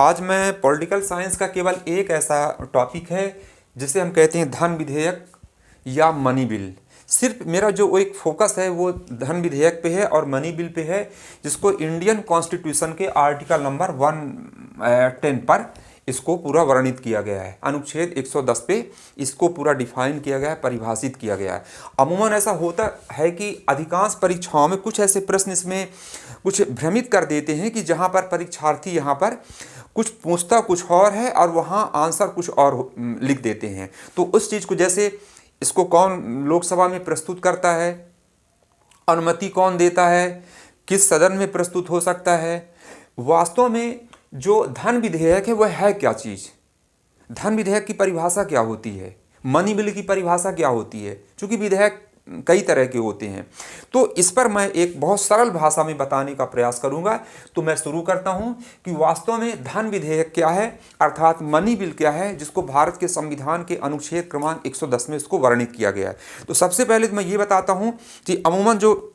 आज मैं political science का केवल एक ऐसा टॉपिक है जिसे हम कहते हैं धन विधेयक या मनी बिल। सिर्फ मेरा जो एक फोकस है वो धन विधेयक पे है और मनी बिल पे है, जिसको इंडियन कॉन्स्टिट्यूशन के आर्टिकल नंबर 110 पर इसको पूरा वर्णित किया गया है। अनुच्छेद 110 पे इसको पूरा डिफाइन किया गया है, परिभाषित किया गया है। अमूमन ऐसा होता है कि अधिकांश परीक्षाओं में कुछ ऐसे प्रश्न इसमें कुछ भ्रमित कर देते हैं कि जहाँ पर परीक्षार्थी यहाँ पर कुछ पूछता कुछ और है और वहाँ आंसर कुछ और लिख देते हैं। तो उस चीज़ को, जैसे इसको कौन लोकसभा में प्रस्तुत करता है, अनुमति कौन देता है, किस सदन में प्रस्तुत हो सकता है, वास्तव में जो धन विधेयक है वह है क्या चीज़, धन विधेयक की परिभाषा क्या होती है, मनी बिल की परिभाषा क्या होती है, क्योंकि विधेयक कई तरह के होते हैं। तो इस पर मैं एक बहुत सरल भाषा में बताने का प्रयास करूंगा। तो मैं शुरू करता हूं कि वास्तव में धन विधेयक क्या है, अर्थात मनी बिल क्या है, जिसको भारत के संविधान के अनुच्छेद क्रमांक 110 में इसको वर्णित किया गया है। तो सबसे पहले तो मैं ये बताता हूं कि अमूमन जो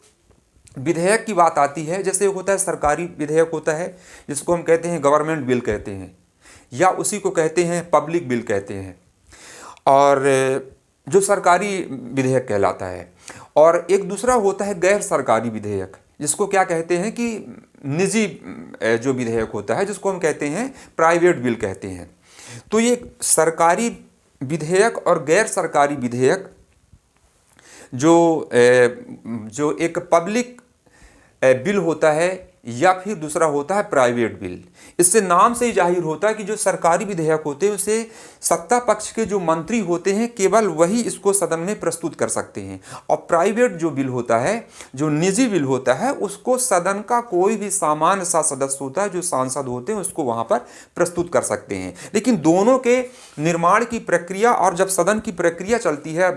विधेयक की बात आती है, जैसे होता है सरकारी विधेयक होता है जिसको हम कहते हैं गवर्नमेंट बिल कहते हैं, या उसी को कहते हैं पब्लिक बिल कहते हैं, और जो सरकारी विधेयक कहलाता है। और एक दूसरा होता है गैर सरकारी विधेयक, जिसको क्या कहते हैं कि निजी जो विधेयक होता है, जिसको हम कहते हैं प्राइवेट बिल कहते हैं। तो ये सरकारी विधेयक और गैर सरकारी विधेयक जो एक पब्लिक बिल होता है या फिर दूसरा होता है प्राइवेट बिल। इससे नाम से ही जाहिर होता है कि जो सरकारी विधेयक होते हैं उसे सत्ता पक्ष के जो मंत्री होते हैं केवल वही इसको सदन में प्रस्तुत कर सकते हैं, और प्राइवेट जो बिल होता है, जो निजी बिल होता है, उसको सदन का कोई भी सामान्य सा सदस्य होता है, जो सांसद होते हैं, उसको वहां पर प्रस्तुत कर सकते हैं। लेकिन दोनों के निर्माण की प्रक्रिया और जब सदन की प्रक्रिया चलती है,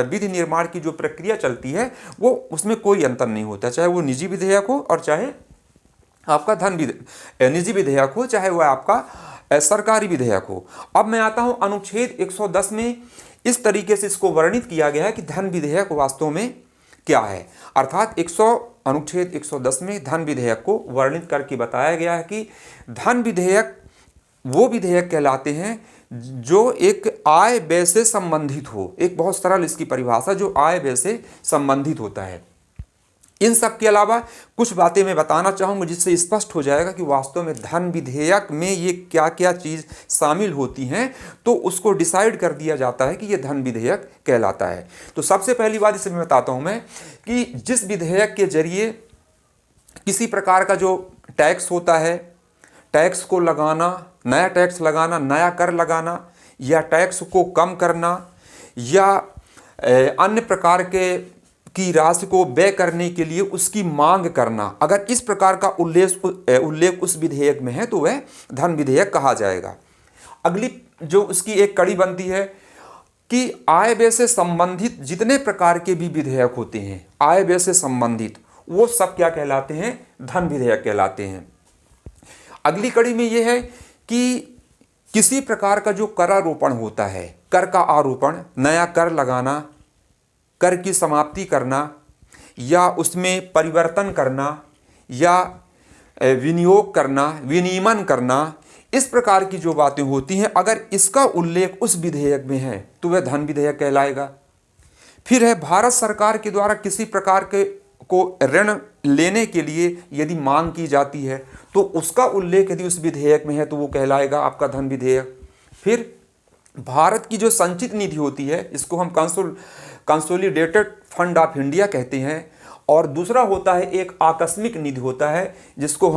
विधि निर्माण की जो प्रक्रिया चलती है, वो उसमें कोई अंतर नहीं होता, चाहे वो निजी विधेयक हो और चाहे आपका निजी विधेयक हो, चाहे वह आपका सरकारी विधेयक हो। अब मैं आता हूं अनुच्छेद 110 में इस तरीके से इसको वर्णित किया गया है कि धन विधेयक वास्तव में क्या है। अर्थात अनुच्छेद 110 में धन विधेयक को वर्णित करके बताया गया है कि धन विधेयक वो विधेयक कहलाते हैं जो एक आय व्यय से संबंधित हो। एक बहुत सरल इसकी परिभाषा, जो आय व्यय से संबंधित होता है। इन सब के अलावा कुछ बातें मैं बताना चाहूँगा जिससे स्पष्ट हो जाएगा कि वास्तव में धन विधेयक में ये क्या क्या चीज़ शामिल होती हैं, तो उसको डिसाइड कर दिया जाता है कि ये धन विधेयक कहलाता है। तो सबसे पहली बात इसे मैं बताता हूँ मैं कि जिस विधेयक के जरिए किसी प्रकार का जो टैक्स होता है, टैक्स को लगाना, नया टैक्स लगाना, नया कर लगाना, या टैक्स को कम करना, या अन्य प्रकार के की राशि को व्यय करने के लिए उसकी मांग करना, अगर इस प्रकार का उल्लेख उस विधेयक में है तो वह धन विधेयक कहा जाएगा। अगली जो उसकी एक कड़ी बनती है कि आय व्यय से संबंधित जितने प्रकार के भी विधेयक होते हैं, आय व्यय से संबंधित, वो सब क्या कहलाते हैं, धन विधेयक कहलाते हैं। अगली कड़ी में यह है कि किसी प्रकार का जो करारोपण होता है, कर का आरोपण, नया कर लगाना, कर की समाप्ति करना, या उसमें परिवर्तन करना, या विनियोग करना, विनियमन करना, इस प्रकार की जो बातें होती हैं, अगर इसका उल्लेख उस विधेयक में है तो वह धन विधेयक कहलाएगा। फिर है भारत सरकार के द्वारा किसी प्रकार के को ऋण लेने के लिए यदि मांग की जाती है तो उसका उल्लेख यदि उस विधेयक में है तो वो कहलाएगा आपका धन विधेयक। फिर भारत की जो संचित निधि होती है, इसको हम कंसोलिडेटेड फंड ऑफ इंडिया कहते हैं, और दूसरा होता है एक आकस्मिक निधि होता है जिसको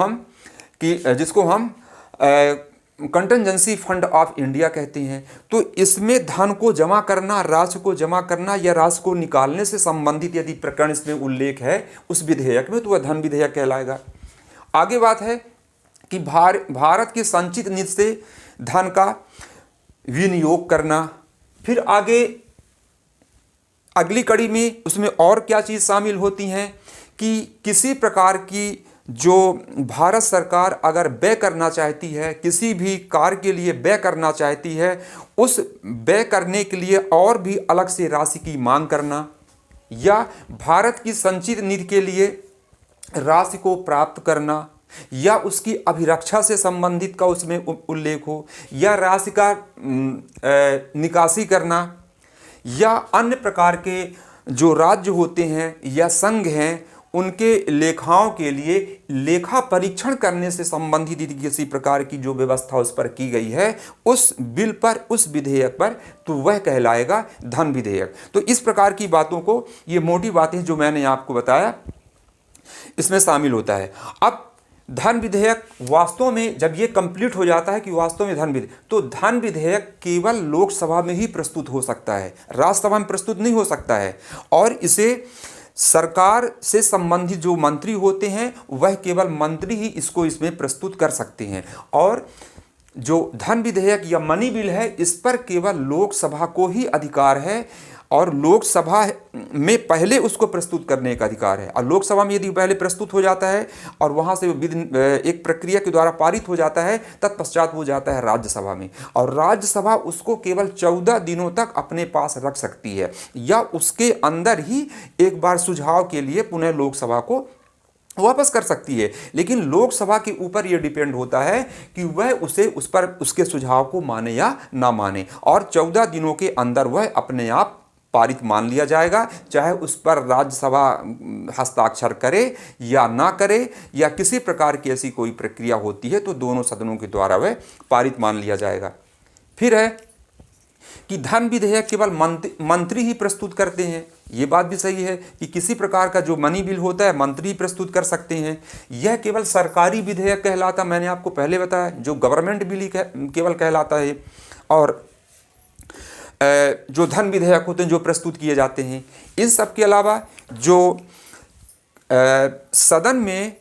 हम कंटिजेंसी फंड ऑफ इंडिया कहते हैं। तो इसमें धन को जमा करना, राशि को जमा करना या राशि को निकालने से संबंधित यदि प्रकरण इसमें उल्लेख है उस विधेयक में तो वह धन विधेयक कहलाएगा। आगे बात है कि भारत की संचित निधि से धन का विनियोग करना। फिर आगे अगली कड़ी में उसमें और क्या चीज़ शामिल होती हैं कि किसी प्रकार की जो भारत सरकार अगर व्यय करना चाहती है, किसी भी कार्य के लिए व्यय करना चाहती है, उस व्यय करने के लिए और भी अलग से राशि की मांग करना, या भारत की संचित निधि के लिए राशि को प्राप्त करना, या उसकी अभिरक्षा से संबंधित का उसमें उल्लेख हो, या राशि का निकासी करना, या अन्य प्रकार के जो राज्य होते हैं या संघ हैं उनके लेखाओं के लिए लेखा परीक्षण करने से संबंधित यदि किसी प्रकार की जो व्यवस्था उस पर की गई है, उस बिल पर, उस विधेयक पर, तो वह कहलाएगा धन विधेयक। तो इस प्रकार की बातों को, ये मोटी बातें जो मैंने आपको बताया, इसमें शामिल होता है। अब धन विधेयक वास्तव में जब ये कंप्लीट हो जाता है कि वास्तव में धन विधेयक, तो धन विधेयक केवल लोकसभा में ही प्रस्तुत हो सकता है, राज्यसभा में प्रस्तुत नहीं हो सकता है। और इसे सरकार से संबंधित जो मंत्री होते हैं वह केवल मंत्री ही इसमें प्रस्तुत कर सकते हैं। और जो धन विधेयक या मनी बिल है, इस पर केवल लोकसभा को ही अधिकार है, और लोकसभा में पहले उसको प्रस्तुत करने का अधिकार है। और लोकसभा में यदि पहले प्रस्तुत हो जाता है और वहाँ से एक प्रक्रिया के द्वारा पारित हो जाता है, तत्पश्चात वो जाता है राज्यसभा में, और राज्यसभा उसको केवल 14 दिनों तक अपने पास रख सकती है, या उसके अंदर ही एक बार सुझाव के लिए पुनः लोकसभा को वापस कर सकती है। लेकिन लोकसभा के ऊपर यह डिपेंड होता है कि वह उस पर उसके सुझाव को माने या ना माने, और 14 दिनों के अंदर वह अपने आप पारित मान लिया जाएगा, चाहे उस पर राज्यसभा हस्ताक्षर करे या ना करे, या किसी प्रकार की ऐसी कोई प्रक्रिया होती है तो दोनों सदनों के द्वारा वह पारित मान लिया जाएगा। फिर है कि धन विधेयक केवल मंत्री ही प्रस्तुत करते हैं। ये बात भी सही है कि किसी प्रकार का जो मनी बिल होता है मंत्री ही प्रस्तुत कर सकते हैं। यह केवल सरकारी विधेयक कहलाता, मैंने आपको पहले बताया, जो गवर्नमेंट बिल ही केवल कहलाता है। और जो धन विधेयक होते हैं जो प्रस्तुत किए जाते हैं, इन सब के अलावा जो सदन में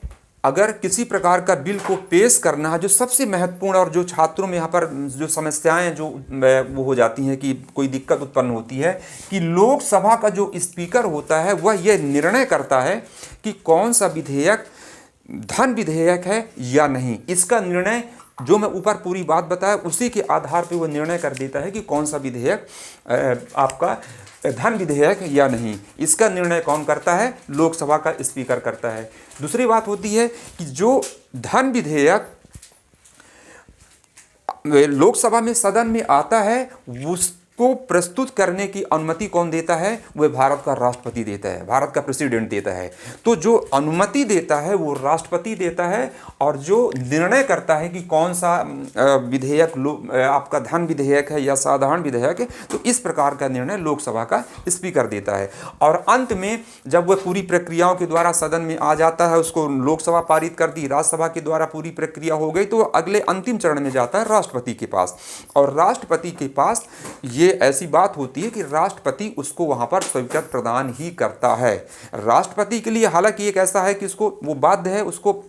अगर किसी प्रकार का बिल को पेश करना है, जो सबसे महत्वपूर्ण और जो छात्रों में यहाँ पर जो समस्याएं जो वो हो जाती हैं कि कोई दिक्कत उत्पन्न होती है, कि लोकसभा का जो स्पीकर होता है वह यह निर्णय करता है कि कौन सा विधेयक धन विधेयक है या नहीं। इसका निर्णय जो मैं ऊपर पूरी बात बताया उसी के आधार पर वह निर्णय कर देता है कि कौन सा विधेयक आपका धन विधेयक या नहीं। इसका निर्णय कौन करता है? लोकसभा का स्पीकर करता है। दूसरी बात होती है कि जो धन विधेयक लोकसभा में सदन में आता है उसको प्रस्तुत करने की अनुमति कौन देता है? वह भारत का राष्ट्रपति देता है, भारत का प्रेसिडेंट देता है। तो जो अनुमति देता है वो राष्ट्रपति देता है, और जो निर्णय करता है कि कौन सा विधेयक आपका धन विधेयक है या साधारण विधेयक है, तो इस प्रकार का निर्णय लोकसभा का स्पीकर देता है। और अंत में जब वह पूरी प्रक्रियाओं के द्वारा सदन में आ जाता है, उसको लोकसभा पारित कर दी, राज्यसभा के द्वारा पूरी प्रक्रिया हो गई, तो अगले अंतिम चरण में जाता है राष्ट्रपति के पास। और राष्ट्रपति के पास ये ऐसी बात होती है कि राष्ट्रपति उसको वहां पर स्वीकृति प्रदान ही करता है। राष्ट्रपति के लिए हालांकि एक ऐसा है कि उसको वो बाध्य है उसको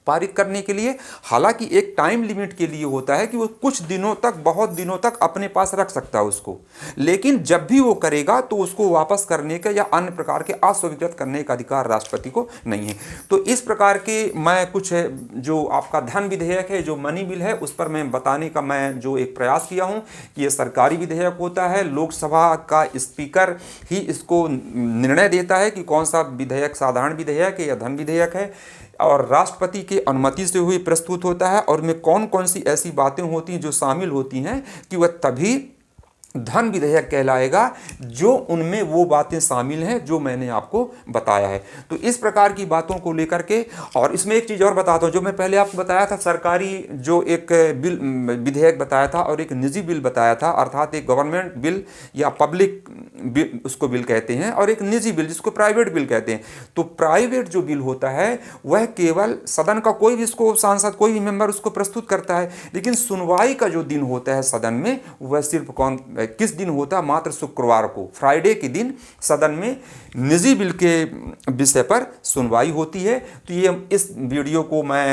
पारित करने के लिए, हालांकि एक टाइम लिमिट के लिए होता है कि वो कुछ दिनों तक, बहुत दिनों तक अपने पास रख सकता है उसको, लेकिन जब भी वो करेगा तो उसको वापस करने का या अन्य प्रकार के अस्वीकृत करने का अधिकार राष्ट्रपति को नहीं है। तो इस प्रकार के मैं कुछ जो आपका धन विधेयक है, जो मनी बिल है, उस पर मैं बताने का मैं जो एक प्रयास किया हूँ कि ये सरकारी विधेयक होता है, लोकसभा का स्पीकर ही इसको निर्णय देता है कि कौन सा विधेयक साधारण विधेयक है या धन विधेयक है, और राष्ट्रपति की अनुमति से हुई प्रस्तुत होता है। और में कौन कौन सी ऐसी बातें होती हैं जो शामिल होती हैं कि वह तभी धन विधेयक कहलाएगा जो उनमें वो बातें शामिल हैं जो मैंने आपको बताया है। तो इस प्रकार की बातों को लेकर के, और इसमें एक चीज़ और बताता हूँ, जो मैं पहले आपको बताया था सरकारी जो एक बिल विधेयक बताया था और एक निजी बिल बताया था, अर्थात एक गवर्नमेंट बिल या पब्लिक बिल उसको बिल कहते हैं, और एक निजी बिल जिसको प्राइवेट बिल कहते हैं। तो प्राइवेट जो बिल होता है वह केवल सदन का कोई भी इसको सांसद, कोई भी मेंबर उसको प्रस्तुत करता है, लेकिन सुनवाई का जो दिन होता है सदन में वह सिर्फ किस दिन होता है? मात्र शुक्रवार को, फ्राइडे के दिन सदन में निजी बिल के विषय पर सुनवाई होती है। तो ये इस वीडियो को मैं